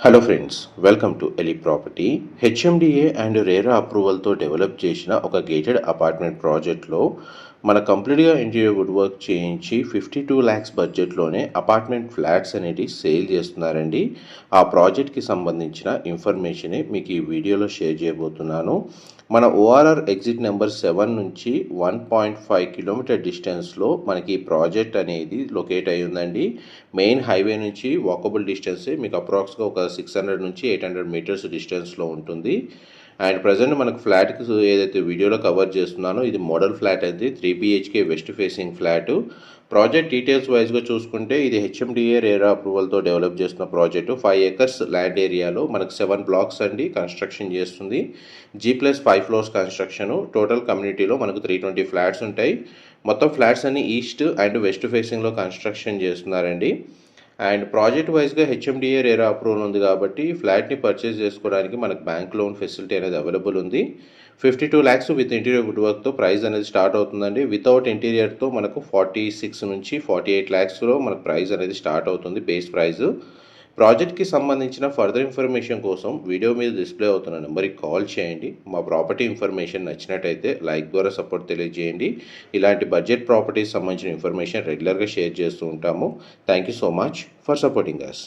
Hello friends, welcome to ఎలి property. HMDA and RERA అప్రూవల్తో develop చేసిన ఒక గేటెడ్ అపార్ట్మెంట్ ప్రాజెక్ట్లో మన కంప్లీట్గా ఇంటీరియర్ వుడ్ వర్క్ చేయించి 52 lakhs బడ్జెట్లోనే అపార్ట్మెంట్ ఫ్లాట్స్ అనేవి సేల్ చేస్తున్నారండి. ఆ ప్రాజెక్ట్కి సంబంధించిన ఇన్ఫర్మేషనే మీకు ఈ వీడియోలో షేర్ చేయబోతున్నాను. మన ఓఆర్ఆర్ ఎగ్జిట్ నెంబర్ 7 నుంచి 1.5 కిలోమీటర్ డిస్టెన్స్లో మనకి ఈ ప్రాజెక్ట్ అనేది లొకేట్ అయి ఉందండి. మెయిన్ హైవే నుంచి వాకబుల్ డిస్టెన్సే మీకు అప్రాక్స్గా ఒక 600 నుంచి 800 మీటర్స్ డిస్టెన్స్లో ఉంటుంది. అండ్ ప్రజెంట్ మనకు ఫ్లాట్కి ఏదైతే వీడియోలో కవర్ చేస్తున్నానో ఇది మోడల్ ఫ్లాట్ అయితే 3 BHK west facing flat. Project details వైజ్గా చూసుకుంటే ఇది హెచ్ఎండిఏ రేరా అప్రూవల్తో డెవలప్ చేస్తున్న ప్రాజెక్టు. 5 acres ల్యాండ్ ఏరియాలో మనకు 7 blocks అండి కన్స్ట్రక్షన్ చేస్తుంది. G+5 floors construction. టోటల్ కమ్యూనిటీలో మనకు 320 ఫ్లాట్స్ ఉంటాయి. మొత్తం ఫ్లాట్స్ అన్ని ఈస్ట్ అండ్ వెస్ట్ ఫేసింగ్లో కన్స్ట్రక్షన్ చేస్తున్నారండి. అండ్ ప్రాజెక్ట్ వైజ్గా హెచ్ఎండిఏ రేరా అప్రూవల్ ఉంది కాబట్టి ఫ్లాట్ని పర్చేస్ చేసుకోవడానికి మనకు బ్యాంక్ లోన్ ఫెసిలిటీ అనేది అవైలబుల్ ఉంది. 52 lakhs విత్ ఇంటీరియర్ వుడ్ వర్క్తో ప్రైస్ అనేది స్టార్ట్ అవుతుందండి. వితౌట్ ఇంటీరియర్తో మనకు 46 నుంచి 48 lakhsలో మనకు ప్రైస్ అనేది స్టార్ట్ అవుతుంది బేస్ ప్రైస్. ప్రాజెక్ట్కి సంబంధించిన ఫర్దర్ ఇన్ఫర్మేషన్ కోసం వీడియో మీద డిస్ప్లే అవుతున్న నెంబర్కి కాల్ చేయండి. మా ప్రాపర్టీ ఇన్ఫర్మేషన్ నచ్చినట్టయితే లైక్ ద్వారా సపోర్ట్ తెలియజేయండి. ఇలాంటి బడ్జెట్ ప్రాపర్టీస్ సంబంధించిన ఇన్ఫర్మేషన్ రెగ్యులర్గా షేర్ చేస్తూ ఉంటాము. Thank you so much for supporting us.